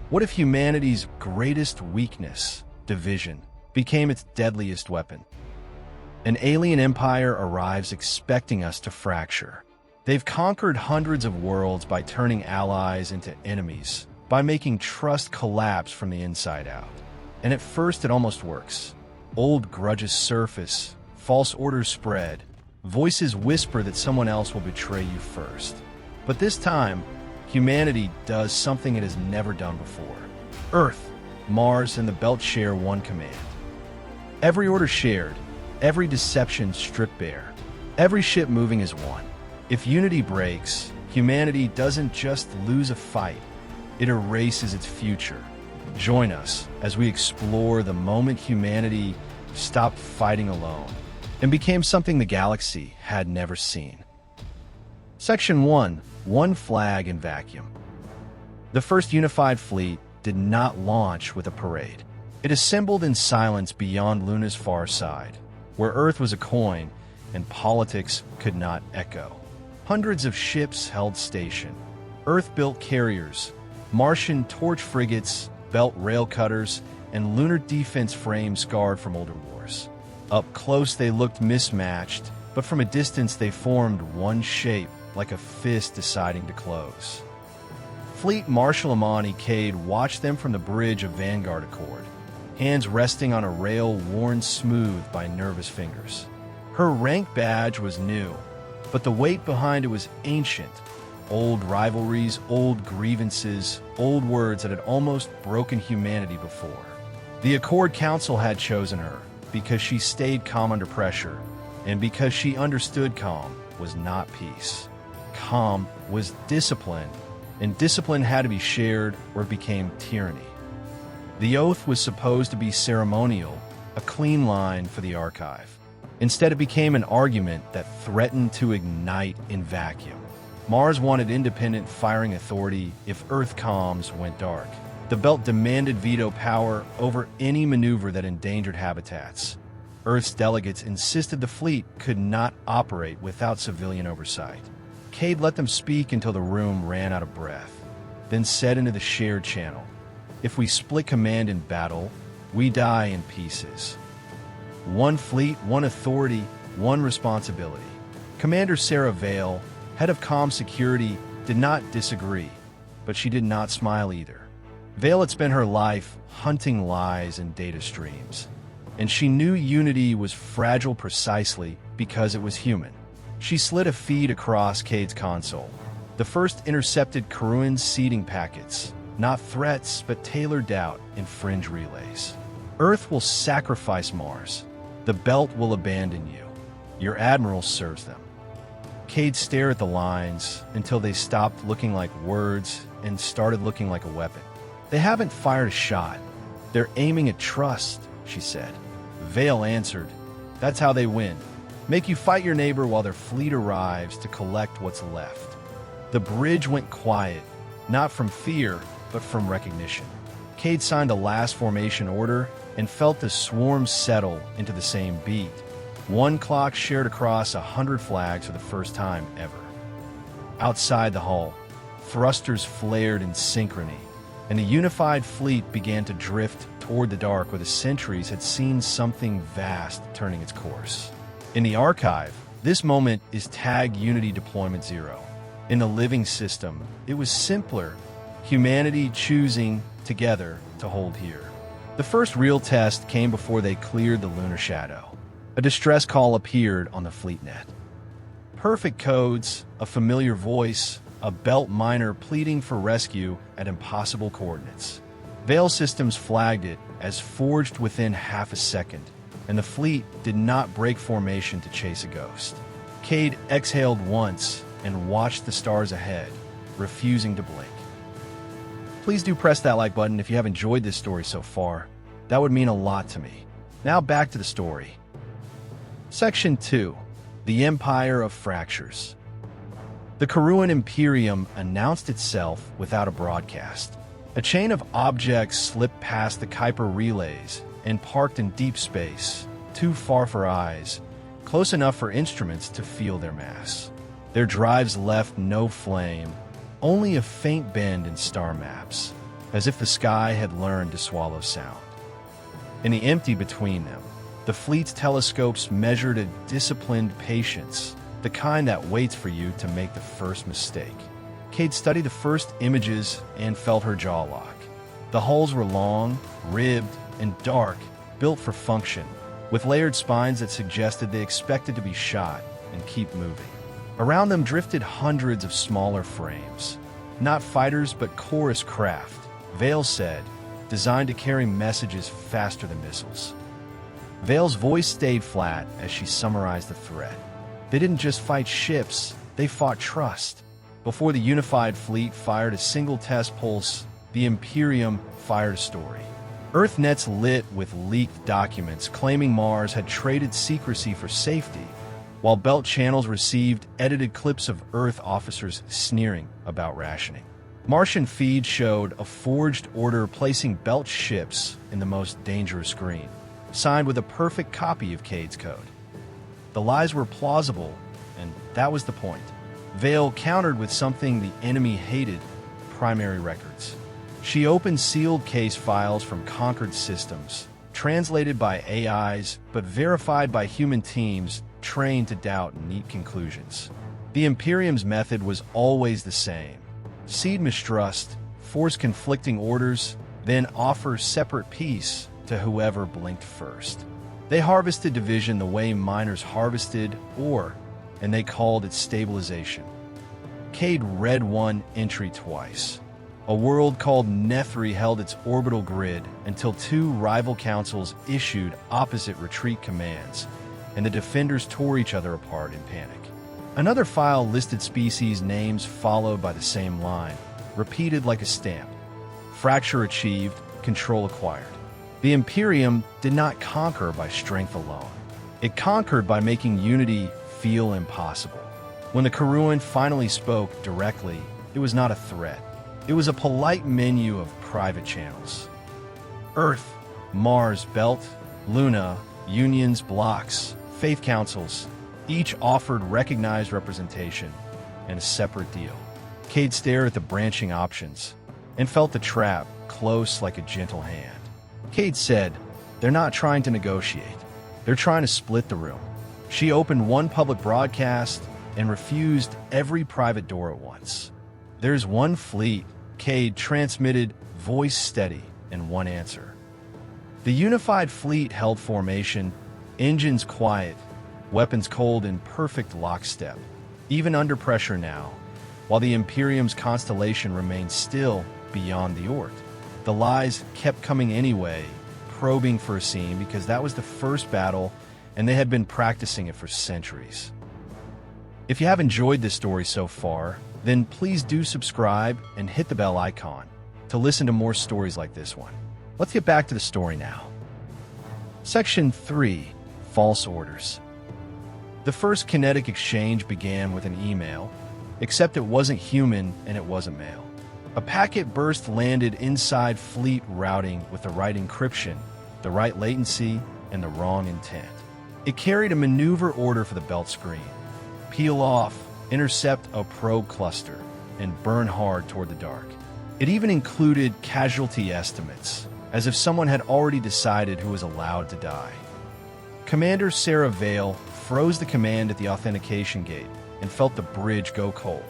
What if humanity's greatest weakness, division, became its deadliest weapon? An alien empire arrives expecting us to fracture. They've conquered hundreds of worlds by turning allies into enemies, by making trust collapse from the inside out. And at first it almost works. Old grudges surface, false orders spread, voices whisper that someone else will betray you first. But this time, humanity does something it has never done before. Earth, Mars, and the Belt share one command. Every order shared, every deception stripped bare, every ship moving as one. If unity breaks, humanity doesn't just lose a fight, it erases its future. Join us as we explore the moment humanity stopped fighting alone and became something the galaxy had never seen. Section 1. One Flag in Vacuum. The first unified fleet did not launch with a parade. It assembled in silence beyond Luna's far side, where Earth was a coin and politics could not echo. Hundreds of ships held station. Earth-built carriers, Martian torch frigates, belt rail cutters, and lunar defense frames scarred from older wars. Up close they looked mismatched, but from a distance they formed one shape, like a fist deciding to close. Fleet Marshal Amani Cade watched them from the bridge of Vanguard Accord, hands resting on a rail worn smooth by nervous fingers. Her rank badge was new, but the weight behind it was ancient. Old rivalries, old grievances, old words that had almost broken humanity before. The Accord Council had chosen her because she stayed calm under pressure, and because she understood calm was not peace. Calm was discipline, and discipline had to be shared or it became tyranny. The oath was supposed to be ceremonial, a clean line for the archive. Instead, it became an argument that threatened to ignite in vacuum. Mars wanted independent firing authority if Earth comms went dark. The Belt demanded veto power over any maneuver that endangered habitats. Earth's delegates insisted the fleet could not operate without civilian oversight. Cade let them speak until the room ran out of breath, then said into the shared channel, "If we split command in battle, we die in pieces. One fleet, one authority, one responsibility." Commander Sarah Vale, head of comm security, did not disagree, but she did not smile either. Vale had spent her life hunting lies and data streams, and she knew unity was fragile precisely because it was human. She slid a feed across Cade's console. The first intercepted Karuan's seeding packets, not threats, but tailored doubt in fringe relays. Earth will sacrifice Mars. The Belt will abandon you. Your admiral serves them. Cade stared at the lines until they stopped looking like words and started looking like a weapon. "They haven't fired a shot. They're aiming at trust," she said. Vale answered, "That's how they win. Make you fight your neighbor while their fleet arrives to collect what's left." The bridge went quiet, not from fear, but from recognition. Cade signed a last formation order and felt the swarm settle into the same beat. One clock shared across 100 flags for the first time ever. Outside the hall, thrusters flared in synchrony, and the unified fleet began to drift toward the dark where the sentries had seen something vast turning its course. In the archive, this moment is tagged Unity Deployment 0. In the living system, it was simpler, humanity choosing together to hold here. The first real test came before they cleared the lunar shadow. A distress call appeared on the FleetNet. Perfect codes, a familiar voice, a Belt miner pleading for rescue at impossible coordinates. Vale Systems flagged it as forged within half a second, and the fleet did not break formation to chase a ghost. Cade exhaled once and watched the stars ahead, refusing to blink. Please do press that like button if you have enjoyed this story so far. That would mean a lot to me. Now back to the story. Section 2. The Empire of Fractures. The Karuan Imperium announced itself without a broadcast. A chain of objects slipped past the Kuiper relays and parked in deep space, too far for eyes, close enough for instruments to feel their mass. Their drives left no flame, only a faint bend in star maps. as if the sky had learned to swallow sound. In the empty between them, the fleet's telescopes measured a disciplined patience, the kind that waits for you to make the first mistake. Cade studied the first images and felt her jaw lock. The hulls were long, ribbed, and dark, built for function, with layered spines that suggested they expected to be shot and keep moving. Around them drifted hundreds of smaller frames. Not fighters, but chorus craft, Vale said, designed to carry messages faster than missiles. Vale's voice stayed flat as she summarized the threat. They didn't just fight ships, they fought trust. Before the unified fleet fired a single test pulse, the Imperium fired a story. Earthnets lit with leaked documents claiming Mars had traded secrecy for safety, while belt channels received edited clips of Earth officers sneering about rationing. Martian feeds showed a forged order placing belt ships in the most dangerous screen, signed with a perfect copy of Cade's code. The lies were plausible, and that was the point. Vale countered with something the enemy hated: primary records. She opened sealed case files from conquered systems, translated by AIs but verified by human teams trained to doubt neat conclusions. The Imperium's method was always the same: seed mistrust, force conflicting orders, then offer separate peace to whoever blinked first. They harvested division the way miners harvested ore, and they called it stabilization. Cade read one entry twice. A world called Nethri held its orbital grid until two rival councils issued opposite retreat commands, and the defenders tore each other apart in panic. Another file listed species names followed by the same line, repeated like a stamp. Fracture achieved, control acquired. The Imperium did not conquer by strength alone. It conquered by making unity feel impossible. When the Karuan finally spoke directly, it was not a threat. It was a polite menu of private channels. Earth, Mars, Belt, Luna, unions, blocks, faith councils, each offered recognized representation and a separate deal. Cade stared at the branching options and felt the trap close like a gentle hand. Cade said, "They're not trying to negotiate. They're trying to split the room." She opened one public broadcast and refused every private door at once. "There's one fleet," Cade transmitted, voice steady, and one answer. The unified fleet held formation, engines quiet, weapons cold in perfect lockstep, even under pressure now, while the Imperium's constellation remained still beyond the Oort. The lies kept coming anyway, probing for a scene because that was the first battle and they had been practicing it for centuries. If you have enjoyed this story so far, then please do subscribe and hit the bell icon to listen to more stories like this one. Let's get back to the story now. Section 3. False Orders. The first kinetic exchange began with an email, except it wasn't human and it wasn't mail. A packet burst landed inside fleet routing with the right encryption, the right latency, and the wrong intent. It carried a maneuver order for the belt screen: peel off, intercept a probe cluster, and burn hard toward the dark. It even included casualty estimates, as if someone had already decided who was allowed to die. Commander Sarah Vale froze the command at the authentication gate and felt the bridge go cold.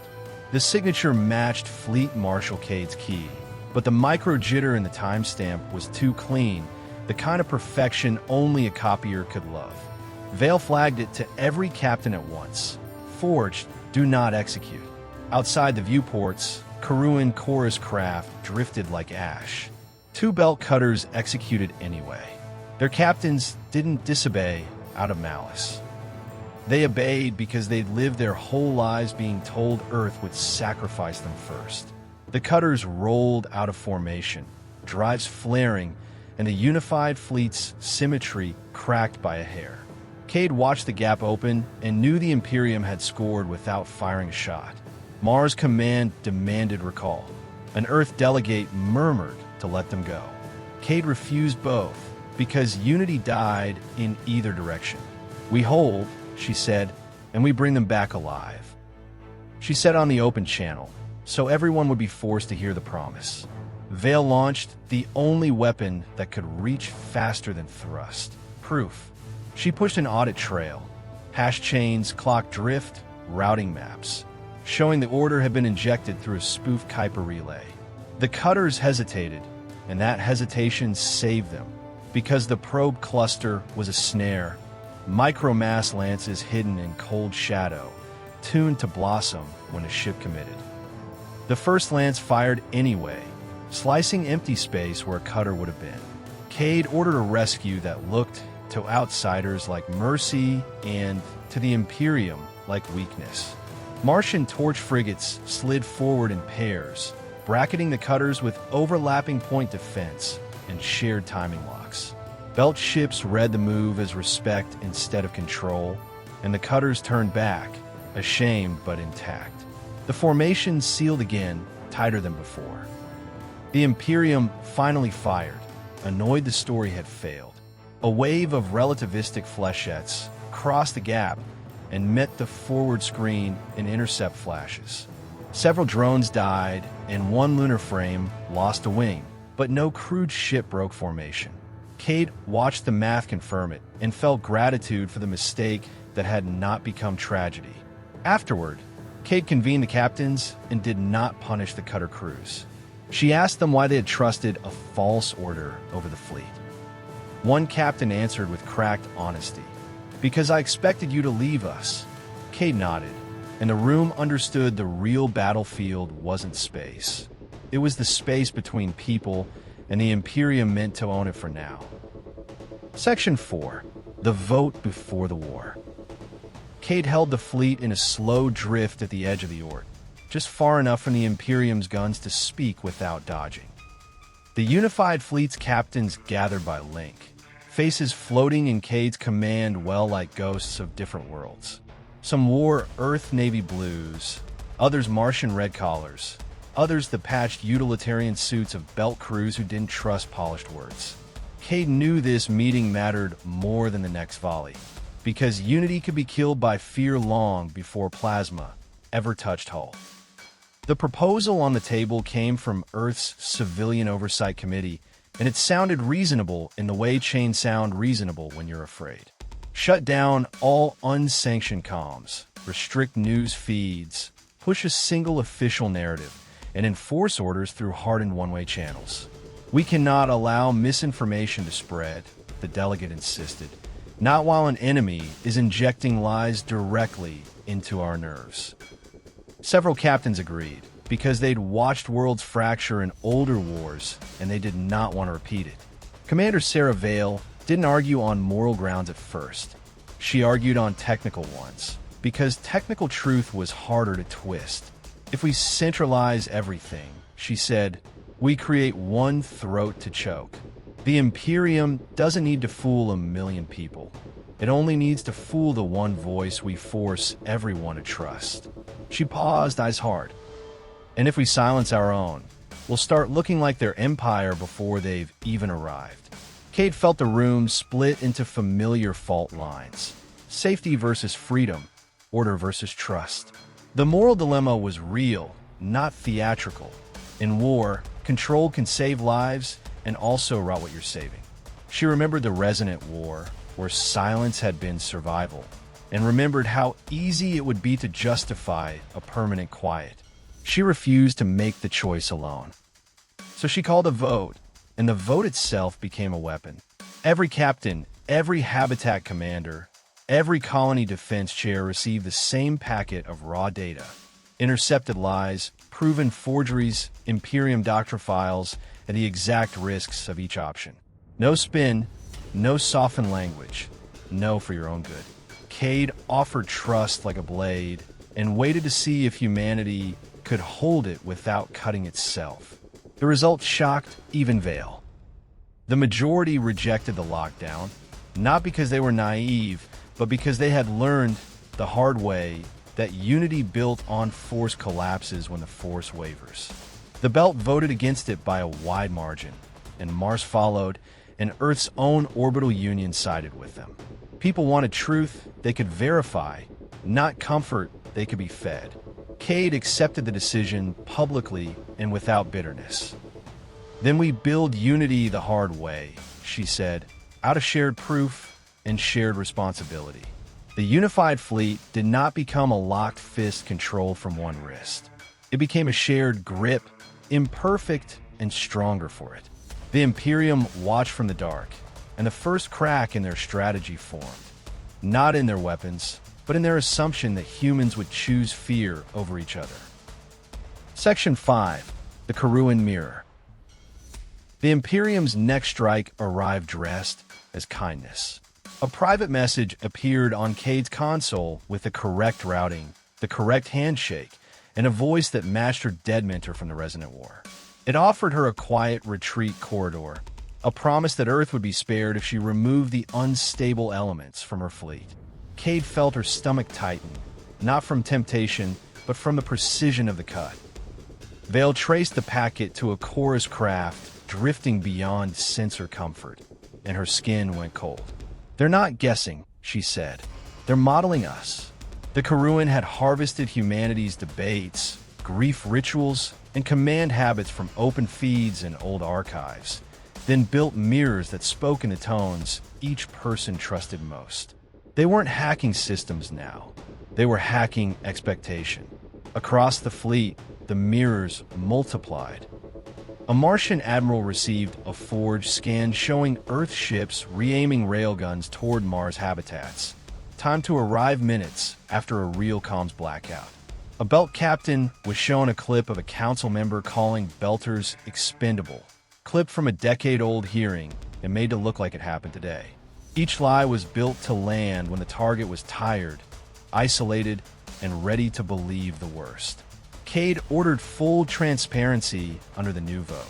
The signature matched Fleet Marshal Cade's key, but the micro jitter in the timestamp was too clean, the kind of perfection only a copier could love. Vale flagged it to every captain at once: forged, do not execute. Outside the viewports, Karuan chorus craft drifted like ash. Two belt cutters executed anyway. Their captains didn't disobey out of malice. They obeyed because they'd lived their whole lives being told Earth would sacrifice them first. The cutters rolled out of formation, drives flaring, and the unified fleet's symmetry cracked by a hair. Cade watched the gap open and knew the Imperium had scored without firing a shot. Mars Command demanded recall. An Earth delegate murmured to let them go. Cade refused both, because unity died in either direction. "We hold," she said, "and we bring them back alive." She said on the open channel, so everyone would be forced to hear the promise. Vale launched the only weapon that could reach faster than thrust. Proof. She pushed an audit trail, hash chains, clock drift, routing maps, showing the order had been injected through a spoof Kuiper relay. The cutters hesitated, and that hesitation saved them, because the probe cluster was a snare, micromass lances hidden in cold shadow, tuned to blossom when a ship committed. The first lance fired anyway, slicing empty space where a cutter would have been. Cade ordered a rescue that looked to outsiders like mercy and to the Imperium like weakness. Martian torch frigates slid forward in pairs, bracketing the cutters with overlapping point defense and shared timing locks. Belt ships read the move as respect instead of control, and the cutters turned back, ashamed but intact. The formation sealed again, tighter than before. The Imperium finally fired, annoyed the story had failed. A wave of relativistic flechettes crossed the gap and met the forward screen in intercept flashes. Several drones died, and one lunar frame lost a wing, but no crewed ship broke formation. Cade watched the math confirm it and felt gratitude for the mistake that had not become tragedy. Afterward, Cade convened the captains and did not punish the cutter crews. She asked them why they had trusted a false order over the fleet. One captain answered with cracked honesty, "Because I expected you to leave us." Cade nodded, and the room understood the real battlefield wasn't space. It was the space between people, and the Imperium meant to own it for now. Section 4. The Vote Before the War. Cade held the fleet in a slow drift at the edge of the Ort, just far enough from the Imperium's guns to speak without dodging. The unified fleet's captains gathered by link, faces floating in Cade's command well like ghosts of different worlds. Some wore Earth Navy blues, others Martian red collars, others the patched utilitarian suits of belt crews who didn't trust polished words. Cade knew this meeting mattered more than the next volley, because unity could be killed by fear long before plasma ever touched hull. The proposal on the table came from Earth's Civilian Oversight Committee, and it sounded reasonable in the way chains sound reasonable when you're afraid. Shut down all unsanctioned comms, restrict news feeds, push a single official narrative, and enforce orders through hardened one-way channels. "We cannot allow misinformation to spread," the delegate insisted, "not while an enemy is injecting lies directly into our nerves." Several captains agreed, because they'd watched worlds fracture in older wars and they did not want to repeat it. Commander Sarah Vale didn't argue on moral grounds at first. She argued on technical ones, because technical truth was harder to twist. "If we centralize everything," she said, "we create one throat to choke. The Imperium doesn't need to fool 1,000,000 people. It only needs to fool the one voice we force everyone to trust." She paused, eyes hard. "And if we silence our own, we'll start looking like their empire before they've even arrived." Cade felt the room split into familiar fault lines. Safety versus freedom, order versus trust. The moral dilemma was real, not theatrical. In war, control can save lives and also rot what you're saving. She remembered the resonant war, where silence had been survival, and remembered how easy it would be to justify a permanent quiet. She refused to make the choice alone. So she called a vote, and the vote itself became a weapon. Every captain, every habitat commander, every colony defense chair received the same packet of raw data. Intercepted lies, proven forgeries, Imperium doctrine files, and the exact risks of each option. No spin, no softened language, no for your own good. Cade offered trust like a blade and waited to see if humanity could hold it without cutting itself. The result shocked even Vale. The majority rejected the lockdown, not because they were naive, but because they had learned the hard way that unity built on force collapses when the force wavers. The Belt voted against it by a wide margin, and Mars followed, and Earth's own orbital union sided with them. People wanted truth they could verify, not comfort they could be fed. Cade accepted the decision publicly and without bitterness. Then we build unity the hard way, she said, out of shared proof and shared responsibility. The unified fleet did not become a locked fist controlled from one wrist. It became a shared grip, imperfect and stronger for it. The Imperium watched from the dark, and the first crack in their strategy formed. Not in their weapons, but in their assumption that humans would choose fear over each other. Section 5. The Karuan Mirror. The Imperium's next strike arrived dressed as kindness. A private message appeared on Cade's console with the correct routing, the correct handshake, and a voice that matched her dead mentor from the Resonant War. It offered her a quiet retreat corridor, a promise that Earth would be spared if she removed the unstable elements from her fleet. Cade felt her stomach tighten, not from temptation, but from the precision of the cut. Vale traced the packet to a chorus craft drifting beyond sensor comfort, and her skin went cold. "They're not guessing," she said. "They're modeling us." The Karuan had harvested humanity's debates, grief rituals, and command habits from open feeds and old archives, then built mirrors that spoke in the tones each person trusted most. They weren't hacking systems now. They were hacking expectation. Across the fleet, the mirrors multiplied. A Martian admiral received a forge scan showing Earth ships re-aiming railguns toward Mars habitats. Time to arrive minutes after a real comms blackout. A belt captain was shown a clip of a council member calling belters expendable, clipped from a decade-old hearing and made to look like it happened today. Each lie was built to land when the target was tired, isolated, and ready to believe the worst. Cade ordered full transparency under the new vote.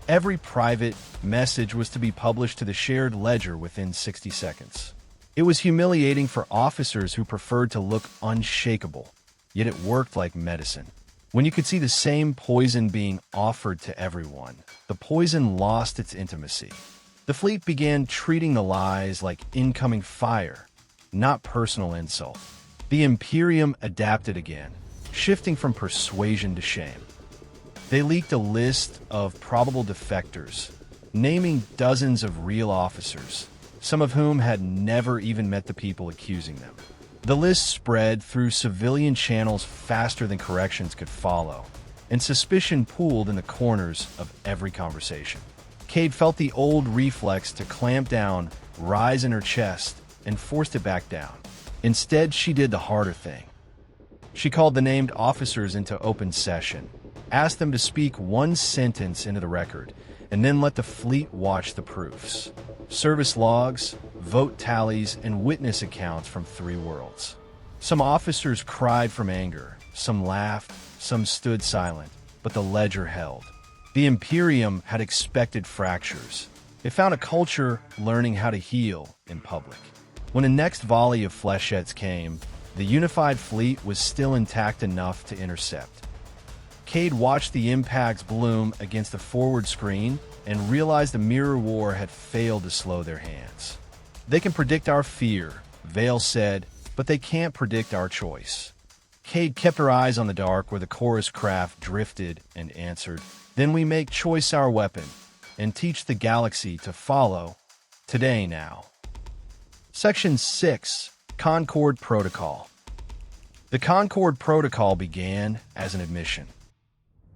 Every private message was to be published to the shared ledger within 60 seconds. It was humiliating for officers who preferred to look unshakable, yet it worked like medicine. When you could see the same poison being offered to everyone, the poison lost its intimacy. The fleet began treating the lies like incoming fire, not personal insult. The Imperium adapted again, shifting from persuasion to shame. They leaked a list of probable defectors, naming dozens of real officers, some of whom had never even met the people accusing them. The list spread through civilian channels faster than corrections could follow, and suspicion pooled in the corners of every conversation. Cade felt the old reflex to clamp down rise in her chest and forced it back down. Instead, she did the harder thing. She called the named officers into open session, asked them to speak one sentence into the record, and then let the fleet watch the proofs. Service logs, vote tallies, and witness accounts from 3 worlds. Some officers cried from anger, some laughed, some stood silent, but the ledger held. The Imperium had expected fractures. It found a culture learning how to heal in public. When the next volley of flechettes came, the unified fleet was still intact enough to intercept. Cade watched the impacts bloom against the forward screen and realized the mirror war had failed to slow their hands. "They can predict our fear," Vale said, "but they can't predict our choice." Cade kept her eyes on the dark where the chorus craft drifted and answered, "Then we make choice our weapon and teach the galaxy to follow today now." Section 6. Concord Protocol. The Concord Protocol began as an admission.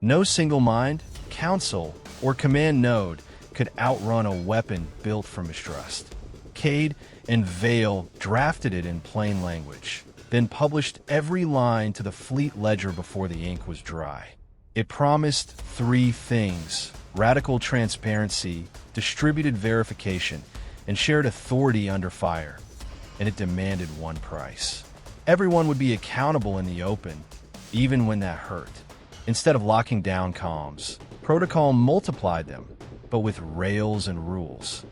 No single mind, council, or command node could outrun a weapon built from mistrust. Cade and Vale drafted it in plain language, then published every line to the fleet ledger before the ink was dry. It promised 3 things: radical transparency, distributed verification, and shared authority under fire. And it demanded one price. Everyone would be accountable in the open, even when that hurt. Instead of locking down comms, Protocol multiplied them, but with rails and rules.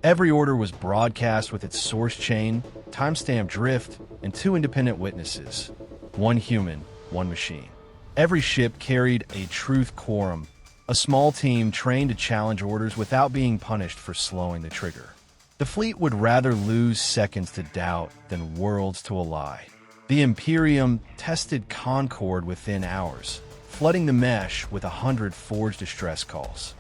Every order was broadcast with its source chain, timestamp drift, and 2 independent witnesses. 1 human, 1 machine. Every ship carried a truth quorum, a small team trained to challenge orders without being punished for slowing the trigger. The fleet would rather lose seconds to doubt than worlds to a lie. The Imperium tested Concord within hours, flooding the mesh with 100 forged distress calls.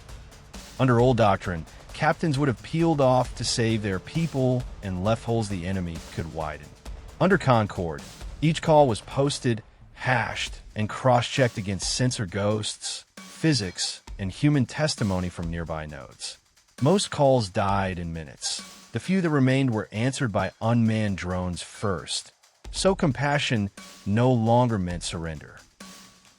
Under old doctrine, captains would have peeled off to save their people and left holes the enemy could widen. Under Concord, each call was posted, hashed, and cross-checked against sensor ghosts, physics, and human testimony from nearby nodes. Most calls died in minutes. The few that remained were answered by unmanned drones first, so compassion no longer meant surrender.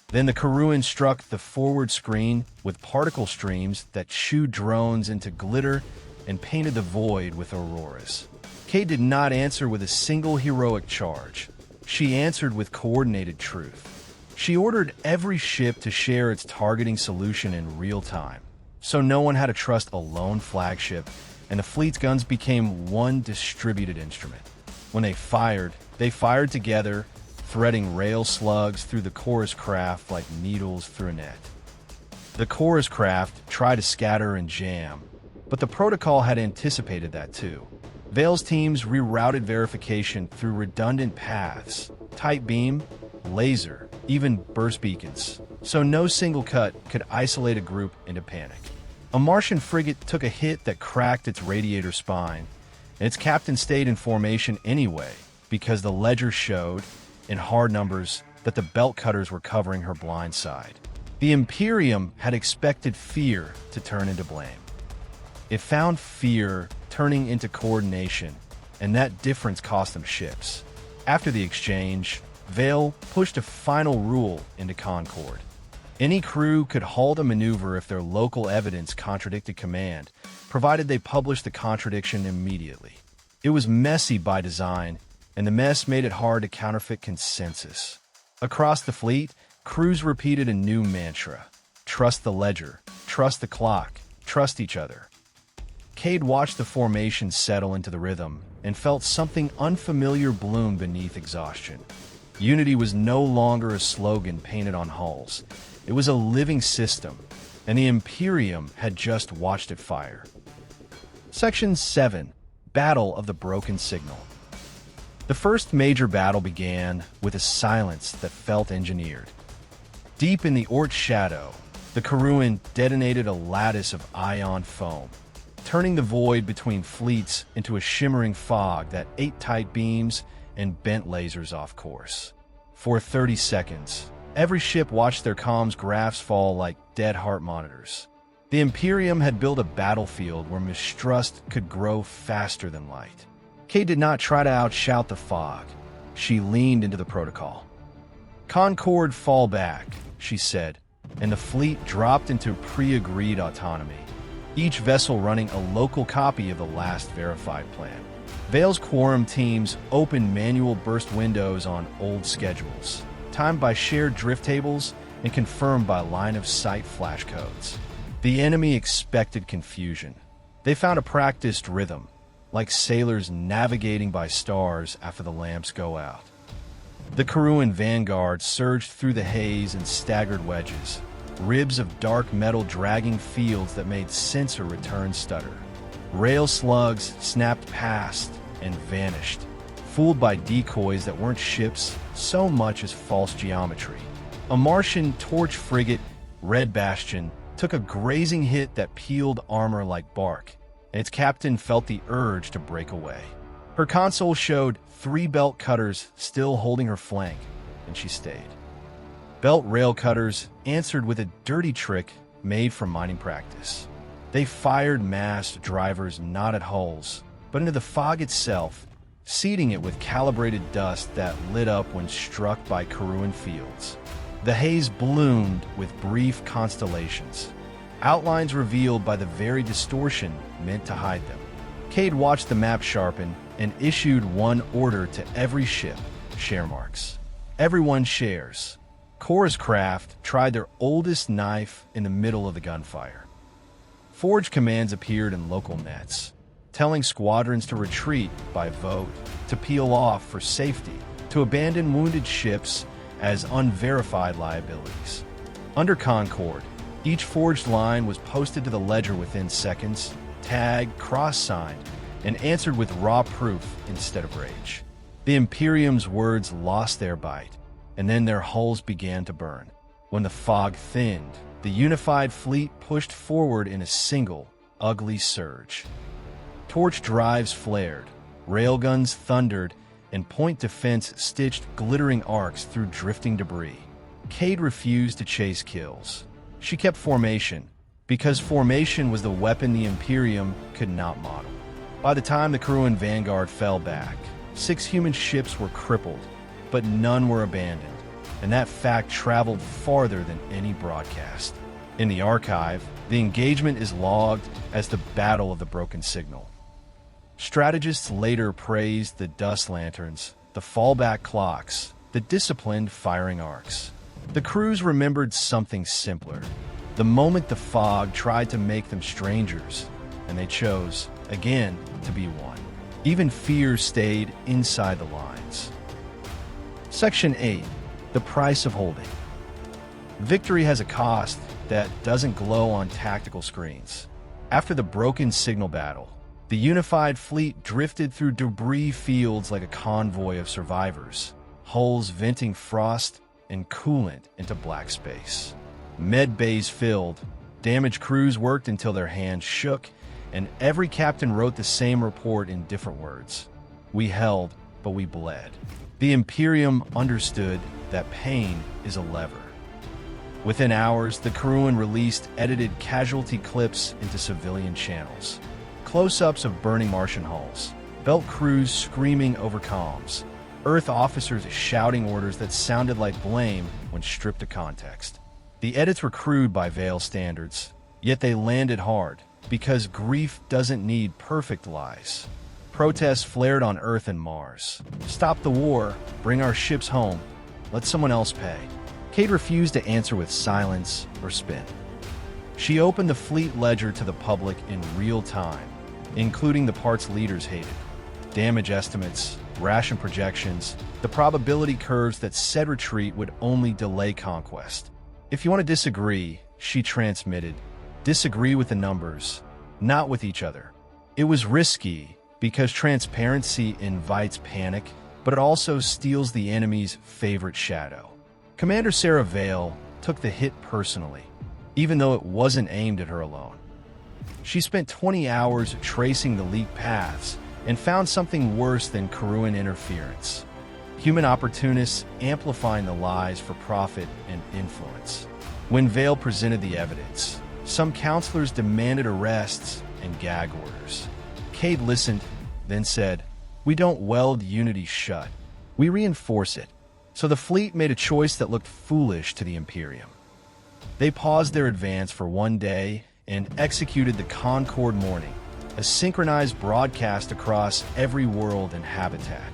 Then the Karuan struck the forward screen with particle streams that chewed drones into glitter and painted the void with auroras. Kate did not answer with a single heroic charge. She answered with coordinated truth. She ordered every ship to share its targeting solution in real time, so no one had to trust a lone flagship, and the fleet's guns became one distributed instrument. When they fired together, threading rail slugs through the chorus craft like needles through a net. The chorus craft tried to scatter and jam, but the protocol had anticipated that too. Vale's teams rerouted verification through redundant paths, tight beam, laser, even burst beacons, so no single cut could isolate a group into panic. A Martian frigate took a hit that cracked its radiator spine, and its captain stayed in formation anyway because the ledger showed, in hard numbers, that the belt cutters were covering her blind side. The Imperium had expected fear to turn into blame. It found fear turning into coordination, and that difference cost them ships. After the exchange, Vale pushed a final rule into Concord. Any crew could halt a maneuver if their local evidence contradicted command, provided they published the contradiction immediately. It was messy by design, and the mess made it hard to counterfeit consensus. Across the fleet, crews repeated a new mantra: trust the ledger, trust the clock, trust each other. Cade watched the formation settle into the rhythm and felt something unfamiliar bloom beneath exhaustion. Unity was no longer a slogan painted on hulls. It was a living system, and the Imperium had just watched it fire. Section 7. Battle of the Broken Signal. The first major battle began with a silence that felt engineered. Deep in the Ort shadow, the Karuan detonated a lattice of ion foam, turning the void between fleets into a shimmering fog that ate tight beams and bent lasers off course. For 30 seconds, every ship watched their comms graphs fall like dead heart monitors. The Imperium had built a battlefield where mistrust could grow faster than light. Kate did not try to outshout the fog. She leaned into the protocol. "Concord, fall back," she said, and the fleet dropped into pre-agreed autonomy, each vessel running a local copy of the last verified plan. Vale's quorum teams opened manual burst windows on old schedules, timed by shared drift tables and confirmed by line-of-sight flashcodes. The enemy expected confusion. They found a practiced rhythm, like sailors navigating by stars after the lamps go out. The Karuan vanguard surged through the haze in staggered wedges, ribs of dark metal dragging fields that made sensor returns stutter. Rail slugs snapped past and vanished, fooled by decoys that weren't ships so much as false geometry. A Martian torch frigate, Red Bastion, took a grazing hit that peeled armor like bark, and its captain felt the urge to break away. Her console showed 3 belt cutters still holding her flank, and she stayed. Belt rail cutters answered with a dirty trick made from mining practice. They fired massed drivers not at hulls, but into the fog itself, seeding it with calibrated dust that lit up when struck by Karuan fields. The haze bloomed with brief constellations, outlines revealed by the very distortion meant to hide them. Cade watched the map sharpen and issued one order to every ship: share marks. Everyone shares. Chorus craft tried their oldest knife in the middle of the gunfire. Forge commands appeared in local nets, telling squadrons to retreat by vote, to peel off for safety, to abandon wounded ships as unverified liabilities. Under Concord, each forged line was posted to the ledger within seconds, tagged, cross-signed, and answered with raw proof instead of rage. The Imperium's words lost their bite, and then their hulls began to burn. When the fog thinned, the unified fleet pushed forward in a single, ugly surge. Torch drives flared, railguns thundered, and point defense stitched glittering arcs through drifting debris. Cade refused to chase kills. She kept formation, because formation was the weapon the Imperium could not model. By the time the Kruan vanguard fell back, 6 human ships were crippled, but none were abandoned, and that fact traveled farther than any broadcast. In the archive, the engagement is logged as the Battle of the Broken Signal. Strategists later praised the dust lanterns, the fallback clocks, the disciplined firing arcs. The crews remembered something simpler. The moment the fog tried to make them strangers, and they chose, again, to be one. Even fear stayed inside the lines. Section 8. The price of holding. Victory has a cost that doesn't glow on tactical screens. After the broken signal battle, the unified fleet drifted through debris fields like a convoy of survivors, hulls venting frost and coolant into black space. Med bays filled, damaged crews worked until their hands shook, and every captain wrote the same report in different words. We held, but we bled. The Imperium understood that pain is a lever. Within hours, the Kruan released edited casualty clips into civilian channels. Close-ups of burning Martian hulls, belt crews screaming over comms, Earth officers shouting orders that sounded like blame when stripped of context. The edits were crude by Veil standards, yet they landed hard, because grief doesn't need perfect lies. Protests flared on Earth and Mars. Stop the war, bring our ships home, let someone else pay. Cade refused to answer with silence or spin. She opened the fleet ledger to the public in real time, including the parts leaders hated, damage estimates, ration projections, the probability curves that said retreat would only delay conquest. If you want to disagree, she transmitted, disagree with the numbers, not with each other. It was risky because transparency invites panic, but it also steals the enemy's favorite shadow. Commander Sarah Vale took the hit personally, even though it wasn't aimed at her alone. She spent 20 hours tracing the leak paths and found something worse than Kruan interference. Human opportunists amplifying the lies for profit and influence. When Vale presented the evidence, some counselors demanded arrests and gag orders. Cade listened, then said, "We don't weld unity shut. We reinforce it." So the fleet made a choice that looked foolish to the Imperium. They paused their advance for one day and executed the Concord Morning, a synchronized broadcast across every world and habitat.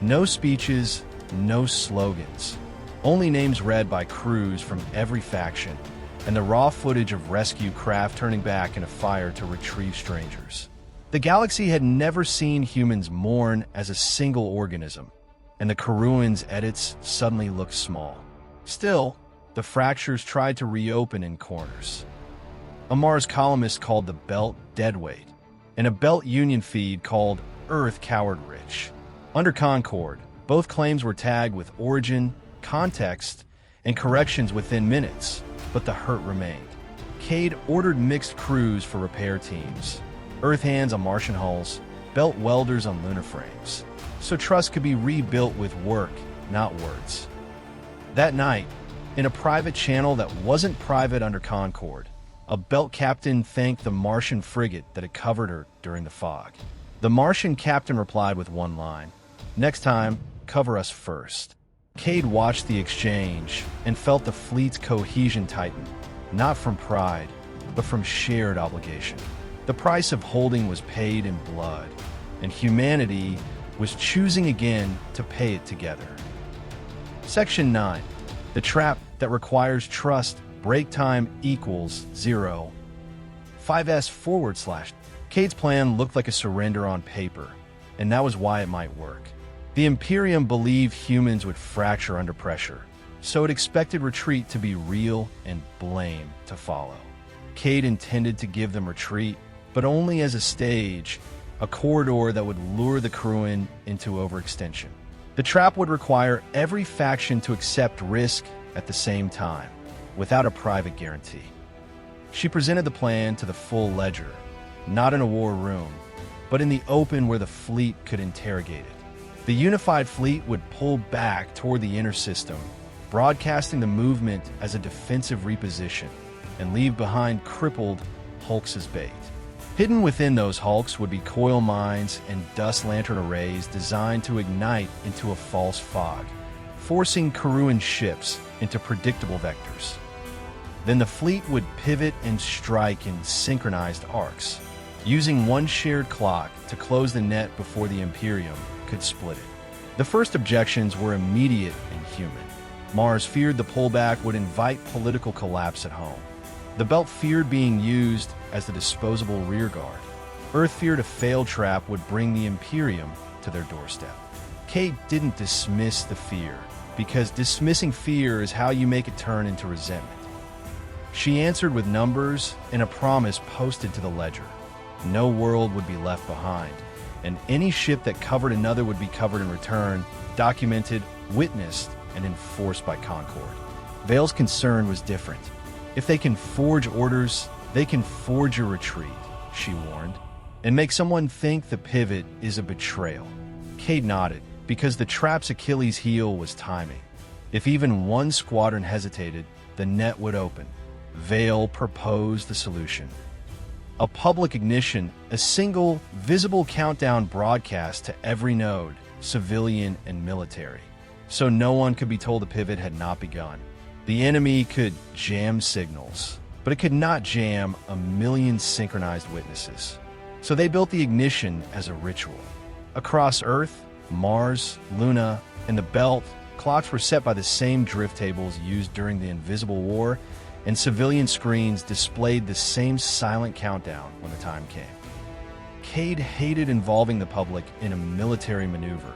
No speeches, no slogans, only names read by crews from every faction, and the raw footage of rescue craft turning back in a fire to retrieve strangers. The galaxy had never seen humans mourn as a single organism, and the Kruan's edits suddenly looked small. Still, the fractures tried to reopen in corners. A Mars columnist called the belt deadweight, and a belt union feed called Earth coward rich. Under Concord, both claims were tagged with origin, context, and corrections within minutes, but the hurt remained. Cade ordered mixed crews for repair teams, Earth hands on Martian hulls, belt welders on lunar frames, so trust could be rebuilt with work, not words. That night, in a private channel that wasn't private under Concord, a belt captain thanked the Martian frigate that had covered her during the fog. The Martian captain replied with one line, "Next time, cover us first." Cade watched the exchange and felt the fleet's cohesion tighten, not from pride, but from shared obligation. The price of holding was paid in blood, and humanity was choosing again to pay it together. Section 9. The trap that requires trust. Break time equals 0. 5S/. Cade's plan looked like a surrender on paper, and that was why it might work. The Imperium believed humans would fracture under pressure, so it expected retreat to be real and blame to follow. Cade intended to give them retreat, but only as a stage, a corridor that would lure the Kruan into overextension. The trap would require every faction to accept risk at the same time. without a private guarantee. She presented the plan to the full ledger, not in a war room, but in the open where the fleet could interrogate it. The unified fleet would pull back toward the inner system, broadcasting the movement as a defensive reposition, and leave behind crippled hulks as bait. Hidden within those hulks would be coil mines and dust lantern arrays designed to ignite into a false fog, forcing Karuan ships into predictable vectors. Then the fleet would pivot and strike in synchronized arcs, using one shared clock to close the net before the Imperium could split it. The first objections were immediate and human. Mars feared the pullback would invite political collapse at home. The Belt feared being used as the disposable rearguard. Earth feared a failed trap would bring the Imperium to their doorstep. Kate didn't dismiss the fear, because dismissing fear is how you make it turn into resentment. She answered with numbers and a promise posted to the ledger. No world would be left behind, and any ship that covered another would be covered in return, documented, witnessed, and enforced by Concord. Vale's concern was different. If they can forge orders, they can forge a retreat, she warned, and make someone think the pivot is a betrayal. Cade nodded, because the trap's Achilles' heel was timing. If even one squadron hesitated, the net would open. Vale proposed the solution. A public ignition, a single, visible countdown broadcast to every node, civilian and military, so no one could be told the pivot had not begun. The enemy could jam signals, but it could not jam a million synchronized witnesses. So they built the ignition as a ritual. Across Earth, Mars, Luna, and the Belt, clocks were set by the same drift tables used during the Invisible War, and civilian screens displayed the same silent countdown when the time came. Cade hated involving the public in a military maneuver,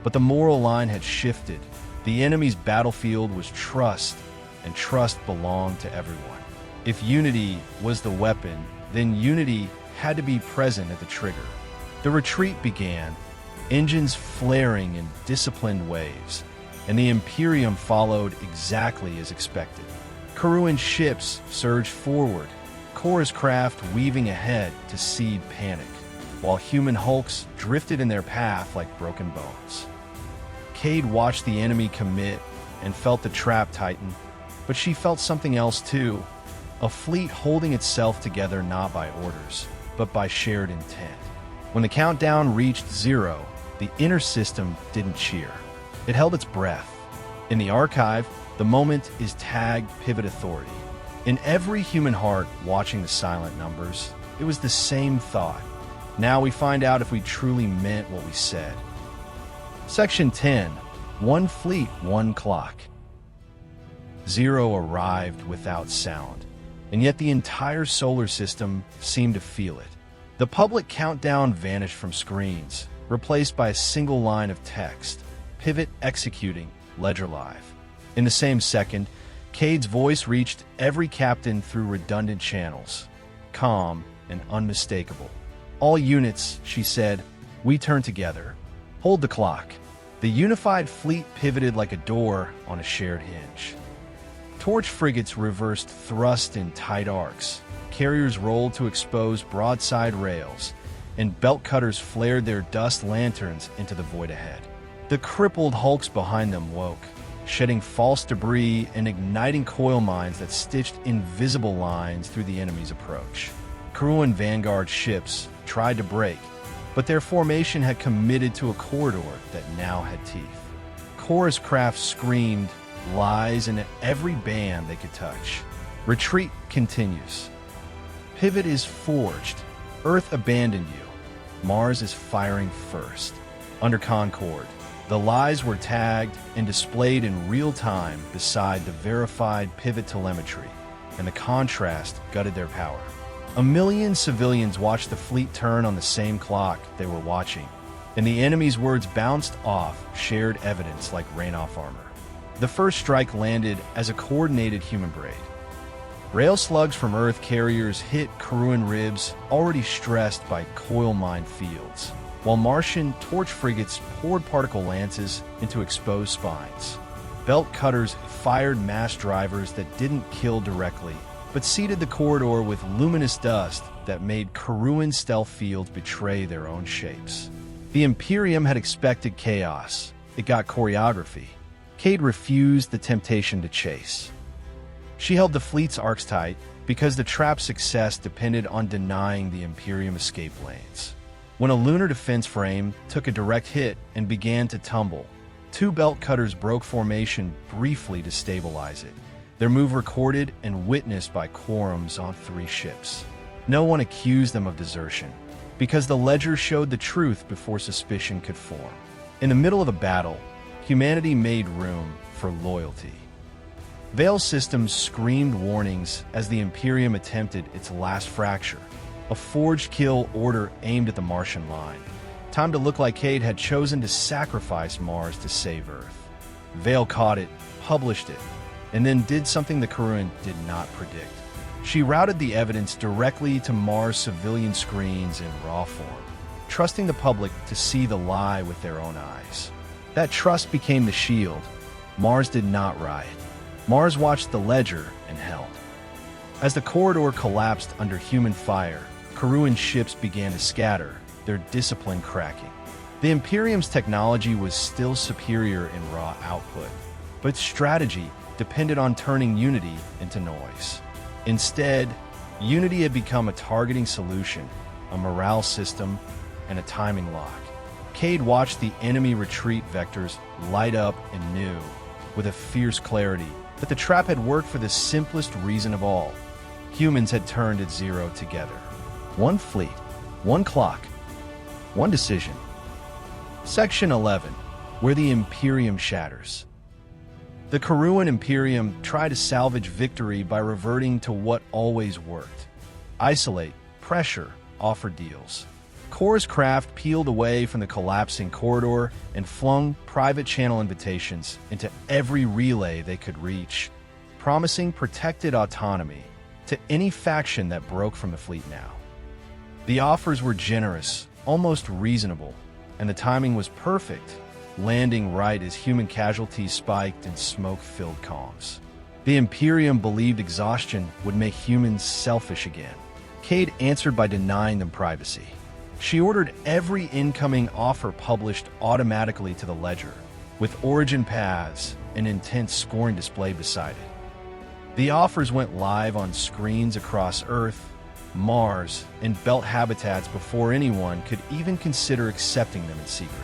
but the moral line had shifted. The enemy's battlefield was trust, and trust belonged to everyone. If unity was the weapon, then unity had to be present at the trigger. The retreat began, engines flaring in disciplined waves, and the Imperium followed exactly as expected. Karuan ships surged forward, Chorus craft weaving ahead to seed panic, while human hulks drifted in their path like broken bones. Cade watched the enemy commit and felt the trap tighten, but she felt something else too, a fleet holding itself together not by orders, but by shared intent. When the countdown reached 0, the inner system didn't cheer. It held its breath. In the archive, the moment is tagged Pivot Authority. In every human heart watching the silent numbers, it was the same thought. Now we find out if we truly meant what we said. Section 10. One fleet, one clock. 0 arrived without sound, and yet the entire solar system seemed to feel it. The public countdown vanished from screens, replaced by a single line of text. Pivot executing, Ledger Live. In the same second, Cade's voice reached every captain through redundant channels, calm and unmistakable. All units, she said, we turn together. Hold the clock. The unified fleet pivoted like a door on a shared hinge. Torch frigates reversed thrust in tight arcs. Carriers rolled to expose broadside rails, and belt cutters flared their dust lanterns into the void ahead. The crippled hulks behind them woke, shedding false debris and igniting coil mines that stitched invisible lines through the enemy's approach. Karuan vanguard ships tried to break, but their formation had committed to a corridor that now had teeth. Chorus craft screamed lies in every band they could touch. Retreat continues. Pivot is forged. Earth abandoned you. Mars is firing first. Under Concord, the lies were tagged and displayed in real time beside the verified pivot telemetry, and the contrast gutted their power. A million civilians watched the fleet turn on the same clock they were watching, and the enemy's words bounced off shared evidence like rain-off armor. The first strike landed as a coordinated human braid. Rail slugs from Earth carriers hit Karuan ribs already stressed by coil mine fields, while Martian torch frigates poured particle lances into exposed spines. Belt cutters fired mass drivers that didn't kill directly, but seeded the corridor with luminous dust that made Karuan stealth fields betray their own shapes. The Imperium had expected chaos. It got choreography. Cade refused the temptation to chase. She held the fleet's arcs tight because the trap's success depended on denying the Imperium escape lanes. When a lunar defense frame took a direct hit and began to tumble, two belt cutters broke formation briefly to stabilize it, their move recorded and witnessed by quorums on 3 ships. No one accused them of desertion, because the ledger showed the truth before suspicion could form. In the middle of the battle, humanity made room for loyalty. Veil systems screamed warnings as the Imperium attempted its last fracture, a forged kill order aimed at the Martian line. Time to look like Cade had chosen to sacrifice Mars to save Earth. Veil caught it, published it, and then did something the Karuan did not predict. She routed the evidence directly to Mars' civilian screens in raw form, trusting the public to see the lie with their own eyes. That trust became the shield. Mars did not riot. Mars watched the ledger and held. As the corridor collapsed under human fire, Karuan ships began to scatter, their discipline cracking. The Imperium's technology was still superior in raw output, but strategy depended on turning unity into noise. Instead, unity had become a targeting solution, a morale system, and a timing lock. Cade watched the enemy retreat vectors light up and knew, with a fierce clarity, that the trap had worked for the simplest reason of all. Humans had turned at zero together. One fleet, one clock, one decision. Section 11, where the Imperium shatters. The Karuan Imperium tried to salvage victory by reverting to what always worked. Isolate, pressure, offer deals. Kor's craft peeled away from the collapsing corridor and flung private channel invitations into every relay they could reach, promising protected autonomy to any faction that broke from the fleet now. The offers were generous, almost reasonable, and the timing was perfect, landing right as human casualties spiked in smoke-filled calms. The Imperium believed exhaustion would make humans selfish again. Cade answered by denying them privacy. She ordered every incoming offer published automatically to the ledger, with origin paths and intense scoring displayed beside it. The offers went live on screens across Earth, Mars, and belt habitats before anyone could even consider accepting them in secret.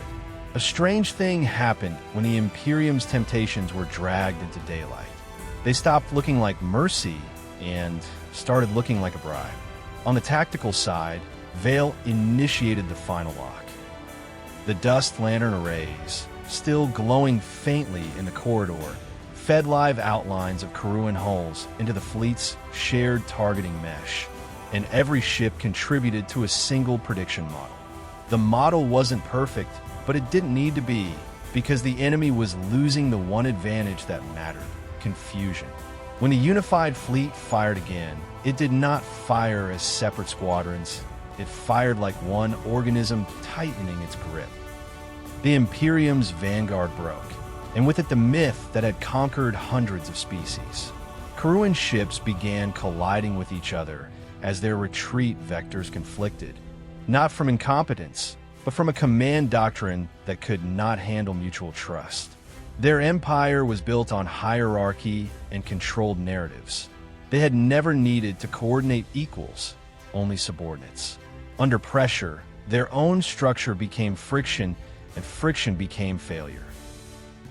A strange thing happened when the Imperium's temptations were dragged into daylight. They stopped looking like mercy and started looking like a bribe. On the tactical side, Veil initiated the final lock. The dust lantern arrays, still glowing faintly in the corridor, fed live outlines of Karuan hulls into the fleet's shared targeting mesh, and every ship contributed to a single prediction model. The model wasn't perfect, but it didn't need to be, because the enemy was losing the one advantage that mattered: confusion. When the unified fleet fired again, it did not fire as separate squadrons. It fired like one organism tightening its grip. The Imperium's vanguard broke, and with it the myth that had conquered hundreds of species. Karuan ships began colliding with each other as their retreat vectors conflicted, not from incompetence, but from a command doctrine that could not handle mutual trust. Their empire was built on hierarchy and controlled narratives. They had never needed to coordinate equals, only subordinates. Under pressure, their own structure became friction, and friction became failure.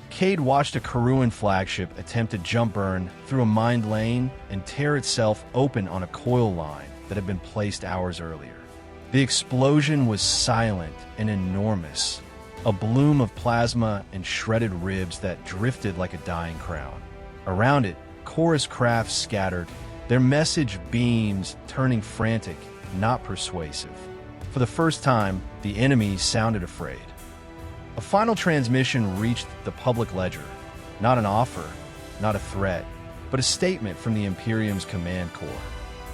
Cade watched a Karuan flagship attempt to jump burn through a mined lane and tear itself open on a coil line that had been placed hours earlier. The explosion was silent and enormous, a bloom of plasma and shredded ribs that drifted like a dying crown. Around it, chorus crafts scattered, their message beams turning frantic, not persuasive. For the first time, the enemy sounded afraid. A final transmission reached the public ledger, not an offer, not a threat, but a statement from the Imperium's command corps.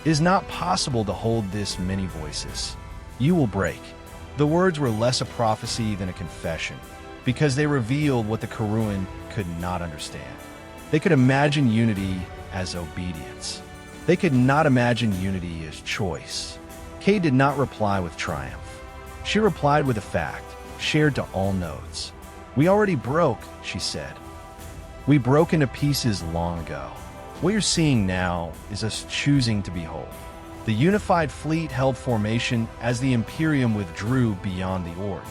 It is not possible to hold this many voices. You will break. The words were less a prophecy than a confession. because they revealed what the Karun could not understand. They could imagine unity as obedience. They could not imagine unity as choice. Kay did not reply with triumph. She replied with a fact, shared to all nodes. "We already broke," she said. "We broke into pieces long ago. What you're seeing now is us choosing to be whole." The unified fleet held formation as the Imperium withdrew beyond the Ord,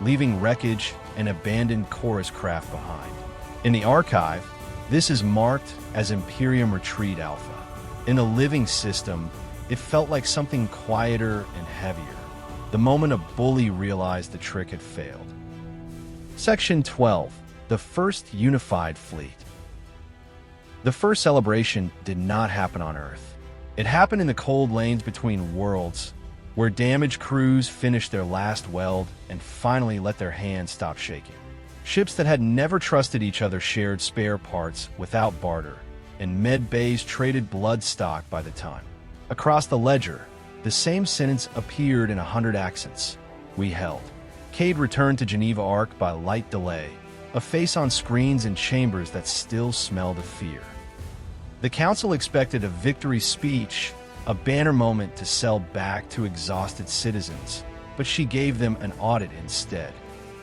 leaving wreckage and abandoned chorus craft behind. In the archive, this is marked as Imperium Retreat Alpha. In the living system, it felt like something quieter and heavier, the moment a bully realized the trick had failed. Section 12. The First Unified Fleet. The first celebration did not happen on Earth. It happened in the cold lanes between worlds, where damaged crews finished their last weld and finally let their hands stop shaking. Ships that had never trusted each other shared spare parts without barter, and med bays traded blood stock by the ton. Across the ledger, the same sentence appeared in 100 accents. "We held." Cade returned to Geneva Arc by light delay, a face on screens and chambers that still smelled of fear. The council expected a victory speech, a banner moment to sell back to exhausted citizens, but she gave them an audit instead.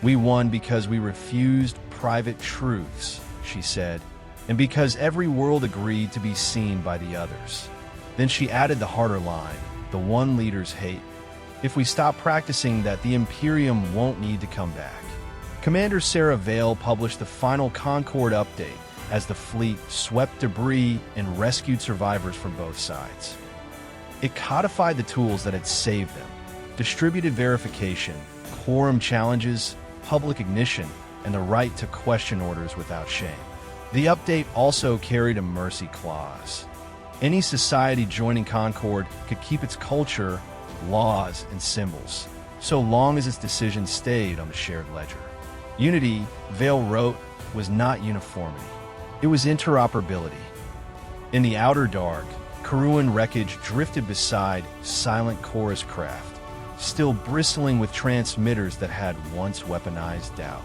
"We won because we refused private truths," she said, "and because every world agreed to be seen by the others." Then she added the harder line, the one leaders hate. "If we stop practicing that, the Imperium won't need to come back." Commander Sarah Vale published the final Concord update as the fleet swept debris and rescued survivors from both sides. It codified the tools that had saved them: distributed verification, quorum challenges, public ignition, and the right to question orders without shame. The update also carried a mercy clause. Any society joining Concord could keep its culture, laws, and symbols, so long as its decisions stayed on the shared ledger. Unity, Vale wrote, was not uniformity. It was interoperability. In the outer dark, Karun wreckage drifted beside silent chorus craft, still bristling with transmitters that had once weaponized doubt.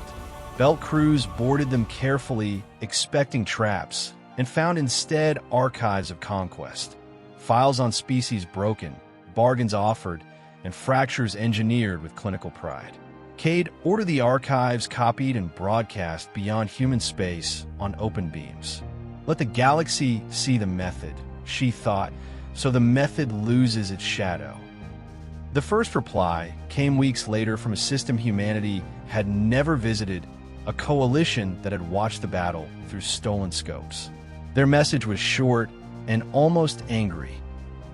Belt crews boarded them carefully, expecting traps, and found instead archives of conquest, files on species broken, bargains offered, and fractures engineered with clinical pride. Cade ordered the archives copied and broadcast beyond human space on open beams. "Let the galaxy see the method," she thought, "so the method loses its shadow." The first reply came weeks later from a system humanity had never visited, a coalition that had watched the battle through stolen scopes. Their message was short and almost angry.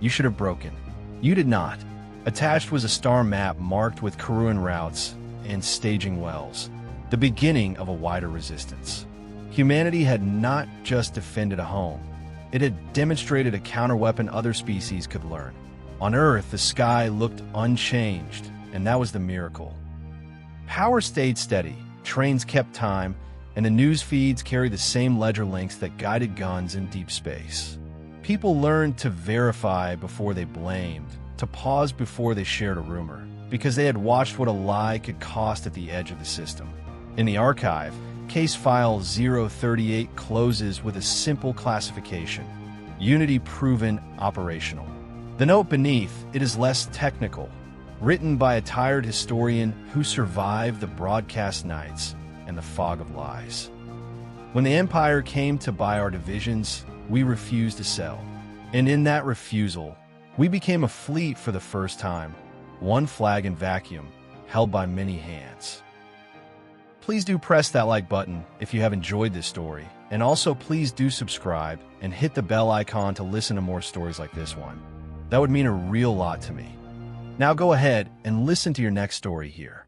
"You should have broken. You did not." Attached was a star map marked with Karun routes and staging wells, the beginning of a wider resistance. Humanity had not just defended a home. It had demonstrated a counterweapon other species could learn. On Earth, the sky looked unchanged, and that was the miracle. Power stayed steady, trains kept time, and the news feeds carried the same ledger links that guided guns in deep space. People learned to verify before they blamed, to pause before they shared a rumor, because they had watched what a lie could cost at the edge of the system. In the archive, case file 038 closes with a simple classification: Unity proven operational. The note beneath it is less technical, written by a tired historian who survived the broadcast nights and the fog of lies. "When the Empire came to buy our divisions, we refused to sell. And in that refusal, we became a fleet for the first time, one flag in vacuum, held by many hands." Please do press that like button if you have enjoyed this story, and also please do subscribe and hit the bell icon to listen to more stories like this one. That would mean a real lot to me. Now go ahead and listen to your next story here.